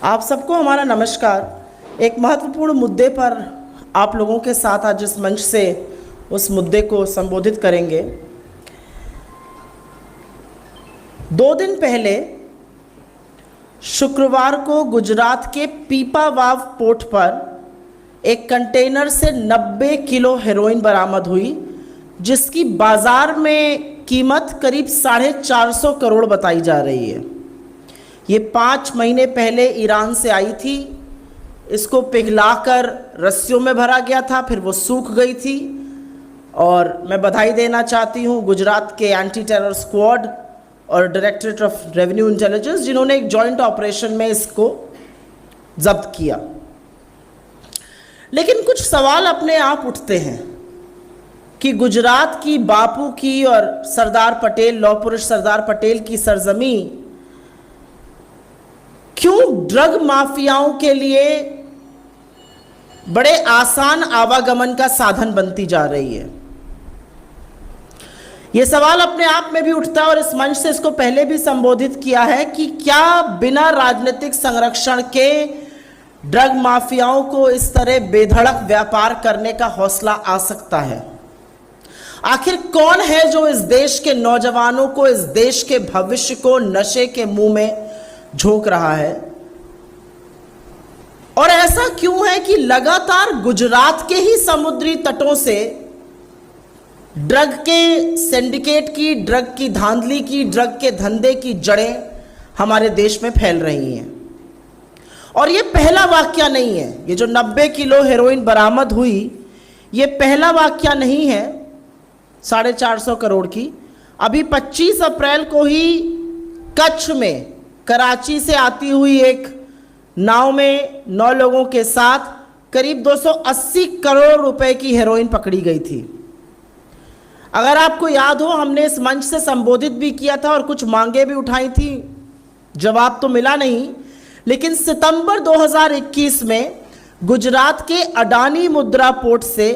आप सबको हमारा नमस्कार। एक महत्वपूर्ण मुद्दे पर आप लोगों के साथ आज इस मंच से उस मुद्दे को संबोधित करेंगे। 2 दिन पहले शुक्रवार को गुजरात के पीपावाव पोर्ट पर एक कंटेनर से 90 किलो हेरोइन बरामद हुई, जिसकी बाजार में कीमत करीब 450 करोड़ बताई जा रही है। ये 5 महीने पहले ईरान से आई थी। इसको पिघलाकर रस्सियों में भरा गया था, फिर वो सूख गई थी। और मैं बधाई देना चाहती हूँ गुजरात के एंटी टेरर स्क्वाड और डायरेक्टरेट ऑफ रेवेन्यू इंटेलिजेंस, जिन्होंने एक जॉइंट ऑपरेशन में इसको जब्त किया। लेकिन कुछ सवाल अपने आप उठते हैं कि गुजरात की, बापू की और सरदार पटेल, लौह पुरुष सरदार पटेल की सरजमी क्यों ड्रग माफियाओं के लिए बड़े आसान आवागमन का साधन बनती जा रही है। यह सवाल अपने आप में भी उठता है और इस मंच से इसको पहले भी संबोधित किया है कि क्या बिना राजनीतिक संरक्षण के ड्रग माफियाओं को इस तरह बेधड़क व्यापार करने का हौसला आ सकता है? आखिर कौन है जो इस देश के नौजवानों को, इस देश के भविष्य को नशे के मुंह में झोंक रहा है? और ऐसा क्यों है कि लगातार गुजरात के ही समुद्री तटों से ड्रग के सिंडिकेट की, ड्रग की धांधली की, ड्रग के धंधे की जड़ें हमारे देश में फैल रही हैं? और ये पहला वाकया नहीं है। ये जो 90 किलो हेरोइन बरामद हुई, ये पहला वाकया नहीं है 450 करोड़ की। अभी 25 अप्रैल को ही कच्छ में कराची से आती हुई एक नाव में 9 लोगों के साथ करीब 280 करोड़ रुपए की हेरोइन पकड़ी गई थी। अगर आपको याद हो, हमने इस मंच से संबोधित भी किया था और कुछ मांगे भी उठाई थी, जवाब तो मिला नहीं। लेकिन सितंबर 2021 में गुजरात के अडानी मुद्रा पोर्ट से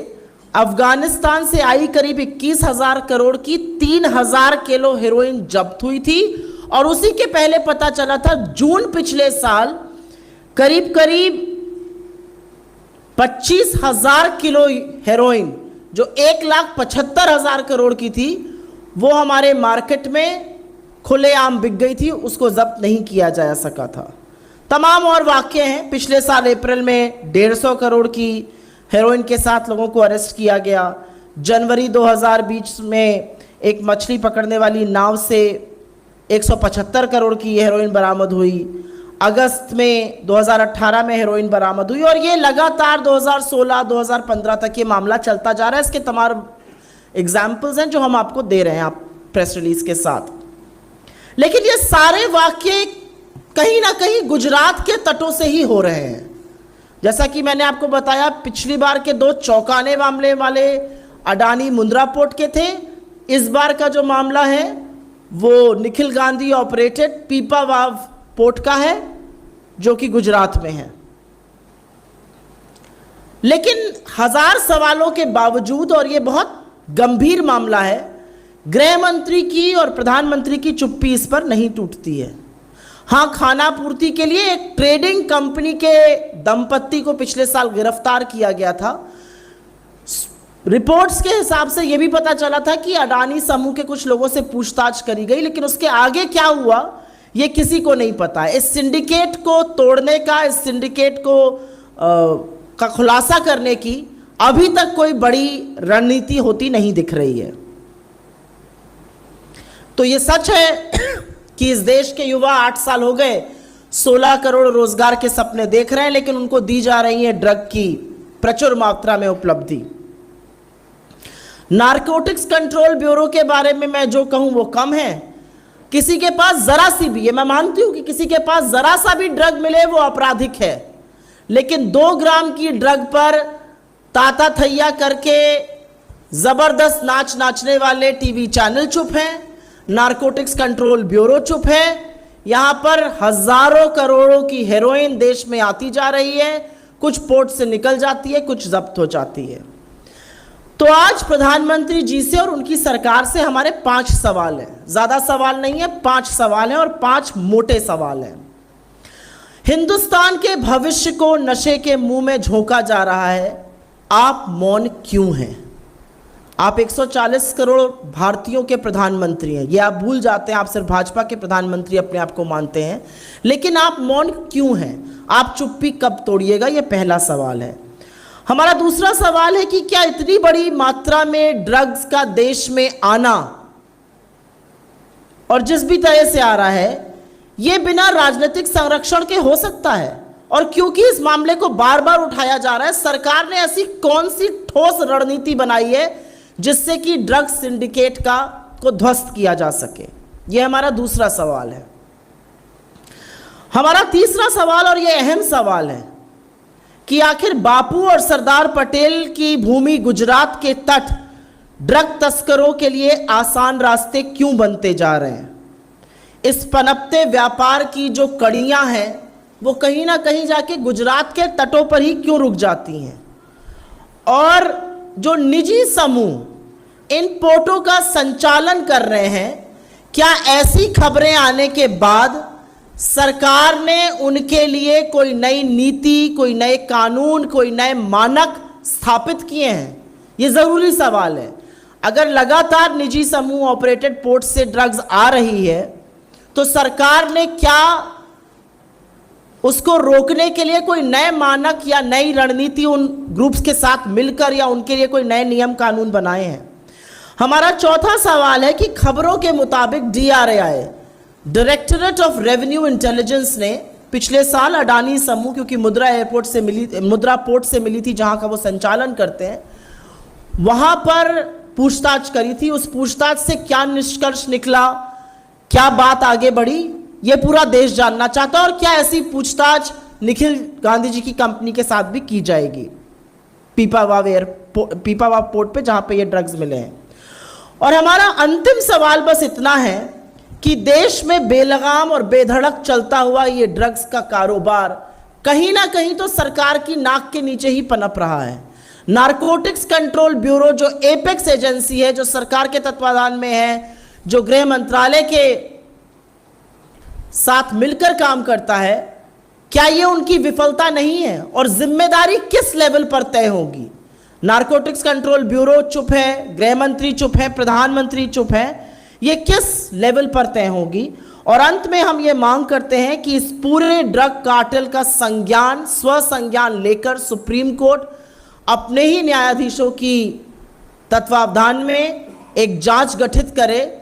अफगानिस्तान से आई करीब 21,000 करोड़ की 3,000 किलो हेरोइन जब्त हुई थी। और उसी के पहले पता चला था जून पिछले साल करीब 25,000 किलो हेरोइन, जो 1,75,000 करोड़ की थी, वो हमारे मार्केट में खुलेआम बिक गई थी। उसको जब्त नहीं किया जा सका था। तमाम और वाकये हैं। पिछले साल अप्रैल में 150 करोड़ की हेरोइन के साथ लोगों को अरेस्ट किया गया। जनवरी 2020 में एक मछली पकड़ने वाली नाव से 175 करोड़ की हेरोइन बरामद हुई। अगस्त में 2018 में हेरोइन बरामद हुई और ये लगातार 2016-2015 तक ये मामला चलता जा रहा है। इसके तमाम एग्जाम्पल्स हैं जो हम आपको दे रहे हैं आप प्रेस रिलीज के साथ। लेकिन ये सारे वाकये कहीं ना कहीं गुजरात के तटों से ही हो रहे हैं। जैसा कि मैंने आपको बताया, पिछली बार के 2 चौंकाने मामले वाले अडानी मुंद्रा पोर्ट के थे। इस बार का जो मामला है वो निखिल गांधी ऑपरेटेड पीपावाव पोर्ट का है, जो कि गुजरात में है। लेकिन हजार सवालों के बावजूद, और ये बहुत गंभीर मामला है, गृह मंत्री की और प्रधानमंत्री की चुप्पी इस पर नहीं टूटती है। हां, खाना पूर्ति के लिए एक ट्रेडिंग कंपनी के दंपत्ति को पिछले साल गिरफ्तार किया गया था। रिपोर्ट्स के हिसाब से यह भी पता चला था कि अडानी समूह के कुछ लोगों से पूछताछ करी गई, लेकिन उसके आगे क्या हुआ यह किसी को नहीं पता। इस सिंडिकेट को तोड़ने का, इस सिंडिकेट का खुलासा करने की अभी तक कोई बड़ी रणनीति होती नहीं दिख रही है। तो यह सच है कि इस देश के युवा 8 साल हो गए 16 करोड़ रोजगार के सपने देख रहे हैं, लेकिन उनको दी जा रही है ड्रग की प्रचुर मात्रा में उपलब्धि। नारकोटिक्स कंट्रोल ब्यूरो के बारे में मैं जो कहूं वो कम है। किसी के पास जरा सी भी, ये मैं मानती हूं कि किसी के पास जरा सा भी ड्रग मिले वो आपराधिक है, लेकिन 2 ग्राम की ड्रग पर ताता थैया करके जबरदस्त नाच नाचने वाले टीवी चैनल चुप हैं, नारकोटिक्स कंट्रोल ब्यूरो चुप है। यहां पर हजारों करोड़ों की हेरोइन देश में आती जा रही है, कुछ पोर्ट से निकल जाती है, कुछ जब्त हो जाती है। तो आज प्रधानमंत्री जी से और उनकी सरकार से हमारे 5 सवाल हैं। ज्यादा सवाल नहीं है, 5 सवाल हैं और 5 मोटे सवाल हैं। हिंदुस्तान के भविष्य को नशे के मुंह में झोंका जा रहा है। आप मौन क्यों हैं? आप 140 करोड़ भारतीयों के प्रधानमंत्री हैं, ये आप भूल जाते हैं। आप सिर्फ भाजपा के प्रधानमंत्री अपने आप को मानते हैं, लेकिन आप मौन क्यों हैं? आप चुप्पी कब तोड़िएगा? ये पहला सवाल है। हमारा दूसरा सवाल है कि क्या इतनी बड़ी मात्रा में ड्रग्स का देश में आना, और जिस भी तरह से आ रहा है, ये बिना राजनीतिक संरक्षण के हो सकता है? और क्योंकि इस मामले को बार बार उठाया जा रहा है, सरकार ने ऐसी कौन सी ठोस रणनीति बनाई है जिससे कि ड्रग्स सिंडिकेट को ध्वस्त किया जा सके? यह हमारा दूसरा सवाल है। हमारा तीसरा सवाल, और यह अहम सवाल है, कि आखिर बापू और सरदार पटेल की भूमि गुजरात के तट ड्रग तस्करों के लिए आसान रास्ते क्यों बनते जा रहे हैं? इस पनपते व्यापार की जो कड़ियां हैं वो कहीं ना कहीं जाके गुजरात के तटों पर ही क्यों रुक जाती हैं? और जो निजी समूह इन पोर्टों का संचालन कर रहे हैं, क्या ऐसी खबरें आने के बाद सरकार ने उनके लिए कोई नई नीति, कोई नए कानून, कोई नए मानक स्थापित किए हैं? ये जरूरी सवाल है। अगर लगातार निजी समूह ऑपरेटेड पोर्ट से ड्रग्स आ रही है, तो सरकार ने क्या उसको रोकने के लिए कोई नए मानक या नई रणनीति उन ग्रुप्स के साथ मिलकर या उनके लिए कोई नए नियम कानून बनाए हैं? हमारा चौथा सवाल है कि खबरों के मुताबिक DRAI, directorate of revenue intelligence, ने पिछले साल अडानी समूह, क्योंकि मुद्रा पोर्ट से मिली थी जहां का वो संचालन करते हैं, वहां पर पूछताछ करी थी। उस पूछताछ से क्या निष्कर्ष निकला, क्या बात आगे बढ़ी, ये पूरा देश जानना चाहता है। और क्या ऐसी पूछताछ निखिल गांधी जी की कंपनी के साथ भी की जाएगी पीपावाव पोर्ट पे, जहां पे ये ड्रग्स मिले हैं? और हमारा अंतिम सवाल बस इतना है कि देश में बेलगाम और बेधड़क चलता हुआ ये ड्रग्स का कारोबार कहीं ना कहीं तो सरकार की नाक के नीचे ही पनप रहा है। नारकोटिक्स कंट्रोल ब्यूरो, जो एपेक्स एजेंसी है, जो सरकार के तत्वाधान में है, जो गृह मंत्रालय के साथ मिलकर काम करता है, क्या ये उनकी विफलता नहीं है? और जिम्मेदारी किस लेवल पर तय होगी? नारकोटिक्स कंट्रोल ब्यूरो चुप है, गृह मंत्री चुप है, प्रधानमंत्री चुप है, ये किस लेवल पर तय होगी? और अंत में हम ये मांग करते हैं कि इस पूरे ड्रग कार्टेल का स्वसंज्ञान लेकर सुप्रीम कोर्ट अपने ही न्यायाधीशों की तत्वावधान में एक जांच गठित करे,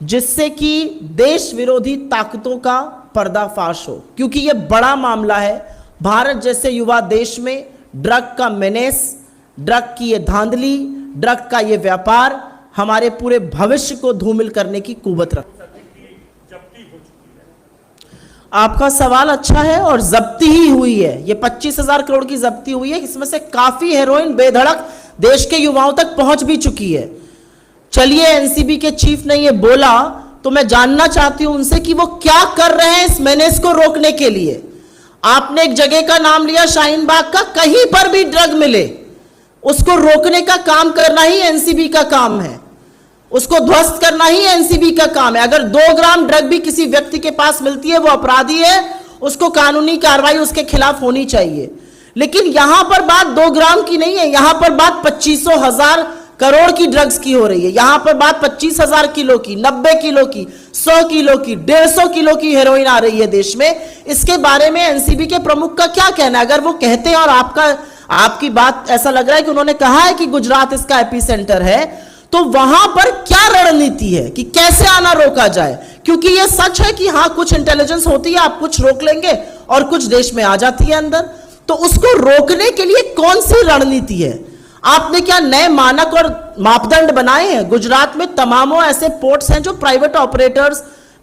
जिससे कि देश विरोधी ताकतों का पर्दाफाश हो। क्योंकि यह बड़ा मामला है। भारत जैसे युवा देश में ड्रग का मेनेस, ड्रग की ये धांधली, ड्रग का ये व्यापार हमारे पूरे भविष्य को धूमिल करने की कुवत रखता है। आपका सवाल अच्छा है, और जब्ती ही हुई है। ये 25,000 करोड़ की जब्ती हुई है। इसमें से काफी हेरोइन बेधड़क देश के युवाओं तक पहुंच भी चुकी है। चलिए, एनसीबी के चीफ ने ये बोला, तो मैं जानना चाहती हूं उनसे कि वो क्या कर रहे हैं इस मेनेस को रोकने के लिए। आपने एक जगह का नाम लिया, शाहीन बाग का, कहीं पर भी ड्रग मिले उसको रोकने का काम करना ही एनसीबी का काम है, उसको ध्वस्त करना ही एनसीबी का काम है। अगर 2 ग्राम ड्रग भी किसी व्यक्ति के पास मिलती है, वो अपराधी है, उसको कानूनी कार्रवाई उसके खिलाफ होनी चाहिए। लेकिन यहां पर बात 2 ग्राम की नहीं है, यहां पर बात 25,000 करोड़ की ड्रग्स की हो रही है। यहां पर बात 25,000 किलो की, 90 किलो की, 100 किलो की, 150 किलो की हेरोइन आ रही है देश में। इसके बारे में एनसीबी के प्रमुख का क्या कहना है? अगर वो कहते हैं, और आपकी बात ऐसा लग रहा है कि उन्होंने कहा है कि गुजरात इसका एपिसेंटर है, तो वहां पर क्या रणनीति है कि कैसे आना रोका जाए? क्योंकि यह सच है कि हां, कुछ इंटेलिजेंस होती है, आप कुछ रोक लेंगे और कुछ देश में आ जाती है अंदर। तो उसको रोकने के लिए कौन सी रणनीति है? आपने क्या नए मानक और मापदंड बनाए हैं? गुजरात में तमामों ऐसे पोर्ट्स हैं जो प्राइवेट ऑपरेटर्स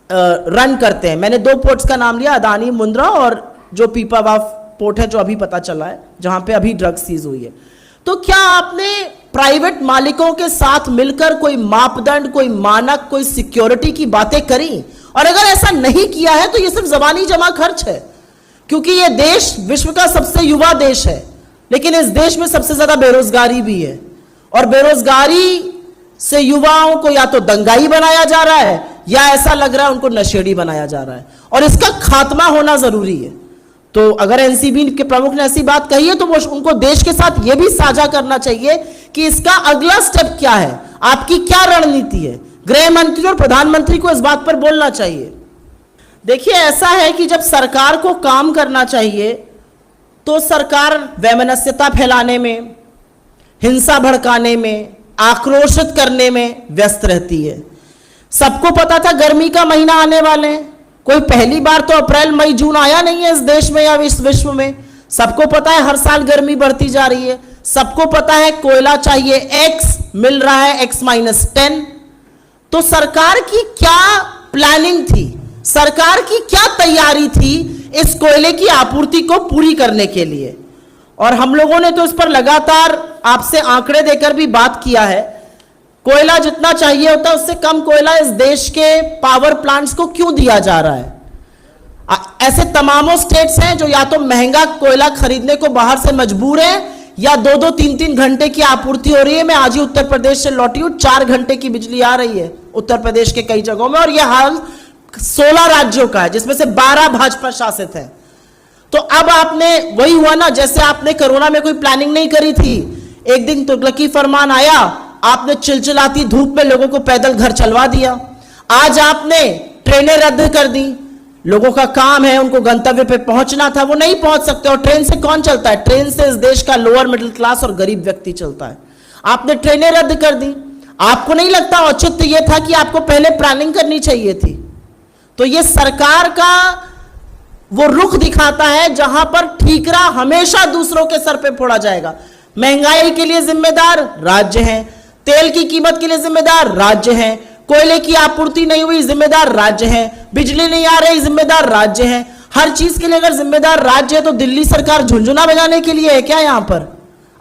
रन करते हैं। मैंने 2 पोर्ट्स का नाम लिया, अदानी मुंद्रा और जो पीपावाव पोर्ट है, जो अभी पता चला है, जहां पे अभी ड्रग्स सीज हुई है। तो क्या आपने प्राइवेट मालिकों के साथ मिलकर कोई मापदंड, कोई मानक, कोई सिक्योरिटी की बातें करी? और अगर ऐसा नहीं किया है तो ये सिर्फ जबानी जमा खर्च है, क्योंकि ये देश विश्व का सबसे युवा देश है, लेकिन इस देश में सबसे ज्यादा बेरोजगारी भी है। और बेरोजगारी से युवाओं को या तो दंगाई बनाया जा रहा है, या ऐसा लग रहा है उनको नशेड़ी बनाया जा रहा है, और इसका खात्मा होना जरूरी है। तो अगर एनसीबी के प्रमुख ने ऐसी बात कही है तो वो उनको देश के साथ यह भी साझा करना चाहिए कि इसका अगला स्टेप क्या है, आपकी क्या रणनीति है। गृह मंत्री और प्रधानमंत्री को इस बात पर बोलना चाहिए। देखिए, ऐसा है कि जब सरकार को काम करना चाहिए तो सरकार वैमनस्यता फैलाने में, हिंसा भड़काने में, आक्रोशित करने में व्यस्त रहती है। सबको पता था गर्मी का महीना आने वाले हैं, कोई पहली बार तो अप्रैल मई जून आया नहीं है इस देश में या इस विश्व में। सबको पता है हर साल गर्मी बढ़ती जा रही है, सबको पता है कोयला चाहिए एक्स, मिल रहा है x-10। तो सरकार की क्या प्लानिंग थी, सरकार की क्या तैयारी थी इस कोयले की आपूर्ति को पूरी करने के लिए? और हम लोगों ने तो इस पर लगातार आपसे आंकड़े देकर भी बात किया है। कोयला जितना चाहिए होता है उससे कम कोयला इस देश के पावर प्लांट्स को क्यों दिया जा रहा है? ऐसे तमामों स्टेट्स हैं जो या तो महंगा कोयला खरीदने को बाहर से मजबूर है या 2-2, 3-3 घंटे की आपूर्ति हो रही है। मैं आज ही उत्तर प्रदेश से लौटी हूं, 4 घंटे की बिजली आ रही है उत्तर प्रदेश के कई जगहों में, और यह हाल 16 राज्यों का है जिसमें से 12 भाजपा शासित है। तो अब आपने वही हुआ ना, जैसे आपने कोरोना में कोई प्लानिंग नहीं करी थी, एक दिन तुगलकी फरमान आया, आपने चिलचिलाती धूप में लोगों को पैदल घर चलवा दिया। आज आपने ट्रेनें रद्द कर दी, लोगों का काम है, उनको गंतव्य पे पहुंचना था, वो नहीं पहुंच सकते। और ट्रेन से कौन चलता है? ट्रेन से इस देश का लोअर मिडिल क्लास और गरीब व्यक्ति चलता है। आपने ट्रेनें रद्द कर दी। आपको नहीं लगता औचित्य यह था कि आपको पहले प्लानिंग करनी चाहिए थी? तो यह सरकार का वो रुख दिखाता है जहां पर ठीकरा हमेशा दूसरों के सर पे फोड़ा जाएगा। महंगाई के लिए जिम्मेदार राज्य हैं, तेल की कीमत के लिए जिम्मेदार राज्य हैं, कोयले की आपूर्ति नहीं हुई जिम्मेदार राज्य हैं, बिजली नहीं आ रही जिम्मेदार राज्य हैं। हर चीज के लिए अगर जिम्मेदार राज्य है तो दिल्ली सरकार झुंझुना बजाने के लिए है क्या? यहां पर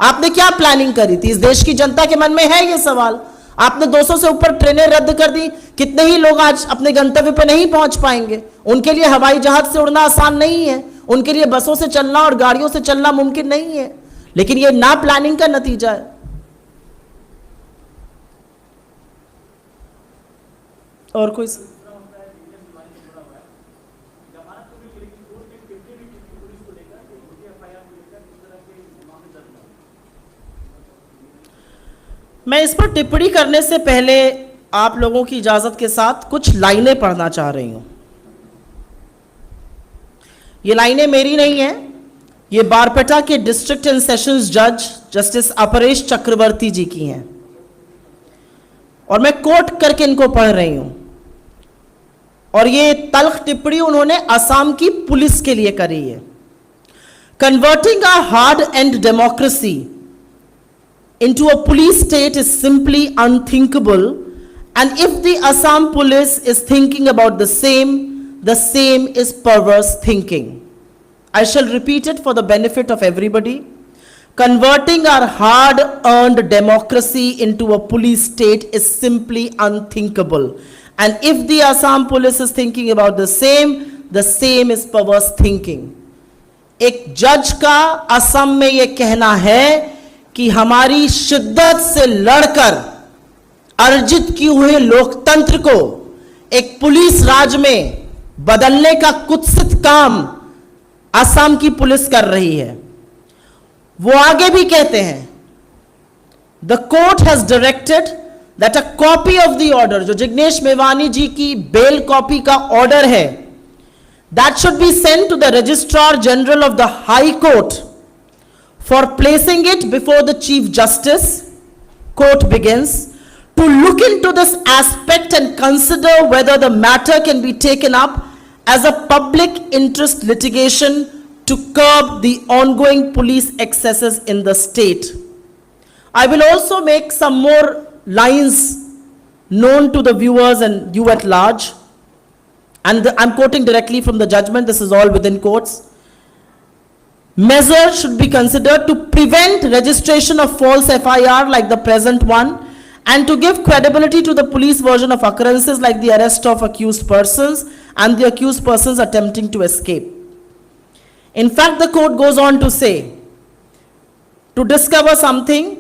आपने क्या प्लानिंग करी थी? इस देश की जनता के मन में है यह सवाल। आपने 200 से ऊपर ट्रेनें रद्द कर दी, कितने ही लोग आज अपने गंतव्य पर नहीं पहुंच पाएंगे। उनके लिए हवाई जहाज से उड़ना आसान नहीं है, उनके लिए बसों से चलना और गाड़ियों से चलना मुमकिन नहीं है, लेकिन यह ना प्लानिंग का नतीजा है। और कोई मैं इस पर टिप्पणी करने से पहले आप लोगों की इजाजत के साथ कुछ लाइनें पढ़ना चाह रही हूं। ये लाइनें मेरी नहीं है, ये बारपेटा के डिस्ट्रिक्ट एंड सेशंस जज जस्टिस अपरेश चक्रवर्ती जी की हैं, और मैं कोट करके इनको पढ़ रही हूं। और ये तल्ख टिप्पणी उन्होंने असम की पुलिस के लिए करी है। Converting a hard and democracy into a police state is simply unthinkable, and if the Assam police is thinking about the same is perverse thinking. I shall repeat it for the benefit of everybody. Converting our hard-earned democracy into a police state is simply unthinkable, and if the Assam police is thinking about the same is perverse thinking. एक जज का असम में यह कहना है कि हमारी शिद्दत से लड़कर अर्जित किए हुए लोकतंत्र को एक पुलिस राज में बदलने का कुत्सित काम असम की पुलिस कर रही है। वो आगे भी कहते हैं, the court has directed that a copy of the order, जो जिग्नेश मेवानी जी की बेल कॉपी का ऑर्डर है, that should be sent to the registrar general of the high court for placing it before the Chief Justice. Court begins to look into this aspect and consider whether the matter can be taken up as a public interest litigation to curb the ongoing police excesses in the state. I will also make some more lines known to the viewers and you at large, and I'm quoting directly from the judgment. This is all within quotes. Measures should be considered to prevent registration of false FIR like the present one, and to give credibility to the police version of occurrences like the arrest of accused persons and the accused persons attempting to escape. In fact, the court goes on to say, to discover something,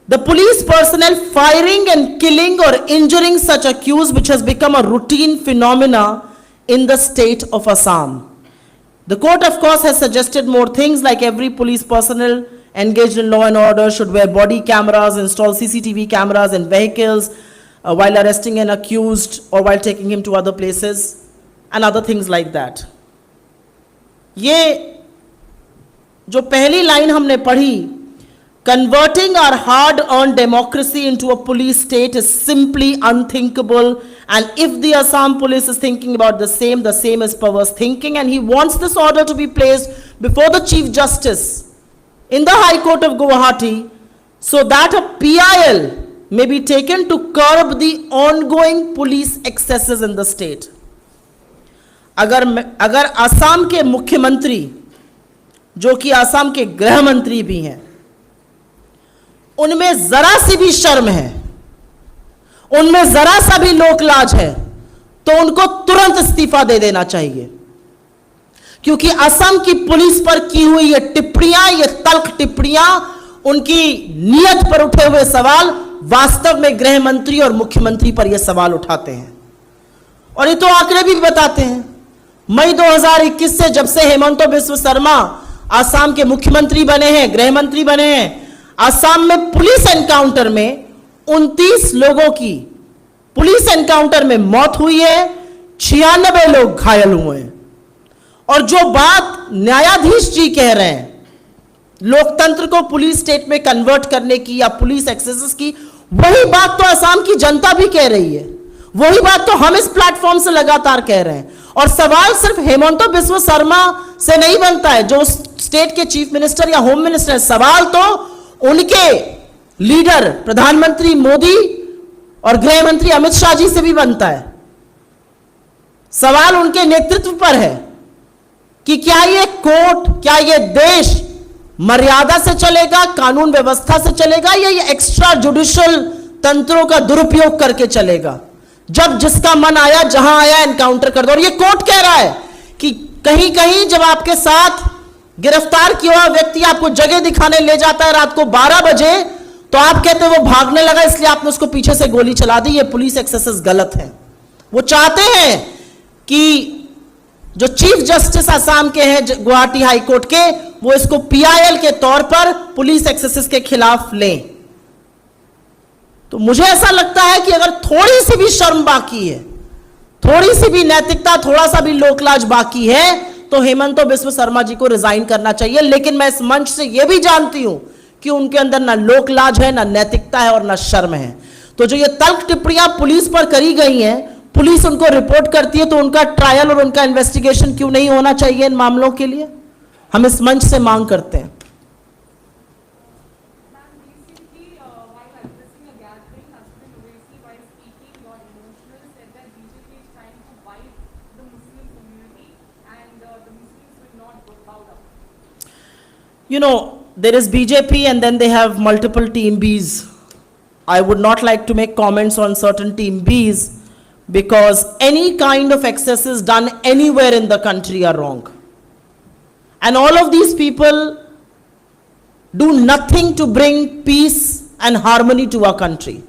the police personnel firing and killing or injuring such accused, which has become a routine phenomena in the state of Assam. The court, of course, has suggested more things like every police personnel engaged in law and order should wear body cameras, install CCTV cameras in vehicles while arresting an accused or while taking him to other places, and other things like that. ये जो पहली line हमने पढ़ी, converting our hard-earned democracy into a police state is simply unthinkable, and if the Assam police is thinking about the same is perverse thinking, and he wants this order to be placed before the Chief Justice in the High Court of Guwahati so that a PIL may be taken to curb the ongoing police excesses in the state. अगर असम के मुख्यमंत्री, जो कि असम के गृह मंत्री भी हैं, उनमें जरा सी भी शर्म है, उनमें जरा सा भी लोकलाज है, तो उनको तुरंत इस्तीफा दे देना चाहिए, क्योंकि असम की पुलिस पर की हुई ये टिप्पणियां, ये तल्ख टिप्पणियां, उनकी नीयत पर उठे हुए सवाल वास्तव में गृह मंत्री और मुख्यमंत्री पर ये सवाल उठाते हैं। और ये तो आंकड़े भी बताते हैं। मई 2021 से जब से हेमंत बिस्व शर्मा असम के मुख्यमंत्री बने हैं, गृह मंत्री बने हैं, असम में पुलिस एनकाउंटर में 29 लोगों की पुलिस एनकाउंटर में मौत हुई है, 96 लोग घायल हुए हैं। और जो बात न्यायाधीश जी कह रहे हैं लोकतंत्र को पुलिस स्टेट में कन्वर्ट करने की या पुलिस एक्सेसेस की, वही बात तो असम की जनता भी कह रही है, वही बात तो हम इस प्लेटफॉर्म से लगातार कह रहे हैं। और सवाल सिर्फ हेमंत बिस्व शर्मा से नहीं बनता है, जो स्टेट के चीफ मिनिस्टर या होम मिनिस्टर है, सवाल तो उनके लीडर प्रधानमंत्री मोदी और गृह मंत्री अमित शाह जी से भी बनता है। सवाल उनके नेतृत्व पर है कि क्या ये कोर्ट, क्या ये देश मर्यादा से चलेगा, कानून व्यवस्था से चलेगा, या ये एक्स्ट्रा जुडिशियल तंत्रों का दुरुपयोग करके चलेगा, जब जिसका मन आया जहां आया एनकाउंटर कर दो। और ये कोर्ट कह रहा है कि कहीं कहीं जब आपके साथ गिरफ्तार किया हुआ व्यक्ति आपको जगह दिखाने ले जाता है रात को 12 बजे, तो आप कहते हैं वो भागने लगा इसलिए आपने उसको पीछे से गोली चला दी। ये पुलिस एक्सेसेस गलत है। वो चाहते हैं कि जो चीफ जस्टिस असम के हैं गुवाहाटी हाई कोर्ट के, वो इसको पीआईएल के तौर पर पुलिस एक्सेसेस के खिलाफ लें। तो मुझे ऐसा लगता है कि अगर थोड़ी सी भी शर्म बाकी है, थोड़ी सी भी नैतिकता, थोड़ा सा भी लोकलाज बाकी है, तो हेमंत बिस्व शर्मा जी को रिजाइन करना चाहिए। लेकिन मैं इस मंच से यह भी जानती हूं कि उनके अंदर ना लोकलाज है, ना नैतिकता है और ना शर्म है। तो जो ये तल्ख टिप्पणियां पुलिस पर करी गई हैं, पुलिस उनको रिपोर्ट करती है, तो उनका ट्रायल और उनका इन्वेस्टिगेशन क्यों नहीं होना चाहिए इन मामलों के लिए? हम इस मंच से मांग करते हैं। You know, there is BJP and then they have multiple team Bs. I would not like to make comments on certain team Bs because any kind of excesses done anywhere in the country are wrong. And all of these people do nothing to bring peace and harmony to our country.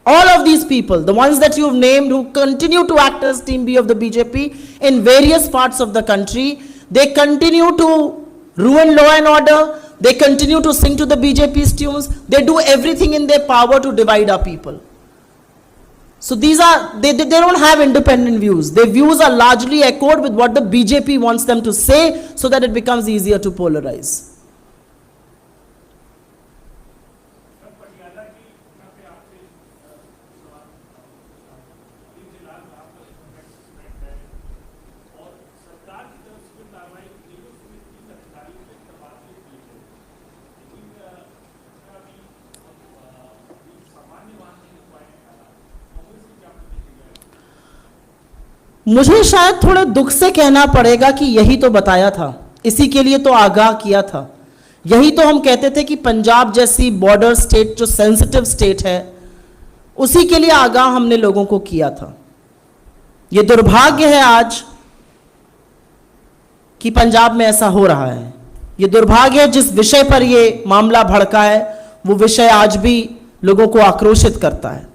All of these people, the ones that you've named who continue to act as team B of the BJP in various parts of the country, they continue to ruin law and order, they continue to sing to the BJP's tunes, they do everything in their power to divide our people. So these are, they don't have independent views. Their views are largely echoed with what the BJP wants them to say so that it becomes easier to polarize. मुझे शायद थोड़े दुख से कहना पड़ेगा कि यही तो बताया था, इसी के लिए तो आगाह किया था, यही तो हम कहते थे कि पंजाब जैसी बॉर्डर स्टेट जो सेंसिटिव स्टेट है, उसी के लिए आगाह हमने लोगों को किया था। ये दुर्भाग्य है आज कि पंजाब में ऐसा हो रहा है। ये दुर्भाग्य है जिस विषय पर ये मामला भड़का है, वो विषय आज भी लोगों को आक्रोशित करता है।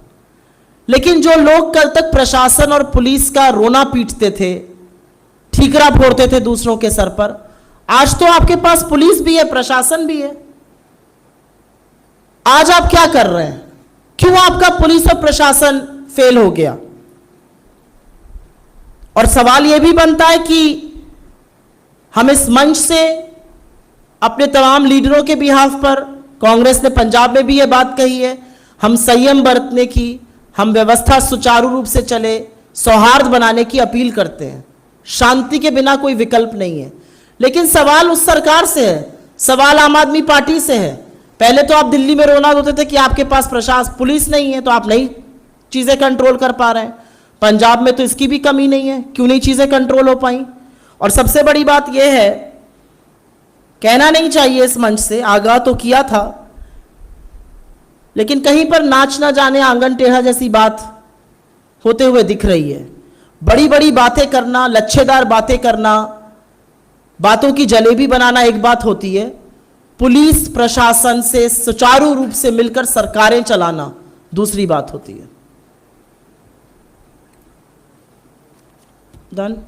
लेकिन जो लोग कल तक प्रशासन और पुलिस का रोना पीटते थे, ठीकरा फोड़ते थे दूसरों के सर पर। आज तो आपके पास पुलिस भी है, प्रशासन भी है। आज आप क्या कर रहे हैं? क्यों आपका पुलिस और प्रशासन फेल हो गया? और सवाल यह भी बनता है कि हम इस मंच से अपने तमाम लीडरों के बिहाफ पर, कांग्रेस ने पंजाब में भी यह बात कही है, हम संयम बरतने की, हम व्यवस्था सुचारू रूप से चले, सौहार्द बनाने की अपील करते हैं। शांति के बिना कोई विकल्प नहीं है। लेकिन सवाल उस सरकार से है, सवाल आम आदमी पार्टी से है। पहले तो आप दिल्ली में रोना धोते थे कि आपके पास प्रशासन पुलिस नहीं है, तो आप नहीं चीजें कंट्रोल कर पा रहे हैं। पंजाब में तो इसकी भी कमी नहीं है, क्यों नहीं चीजें कंट्रोल हो पाई? और सबसे बड़ी बात यह है, कहना नहीं चाहिए इस मंच से, आगाह तो किया था, लेकिन कहीं पर नाच ना जाने आंगन टेढ़ा जैसी बात होते हुए दिख रही है। बड़ी बड़ी बातें करना, लच्छेदार बातें करना, बातों की जलेबी बनाना एक बात होती है, पुलिस प्रशासन से सुचारू रूप से मिलकर सरकारें चलाना दूसरी बात होती है। डन।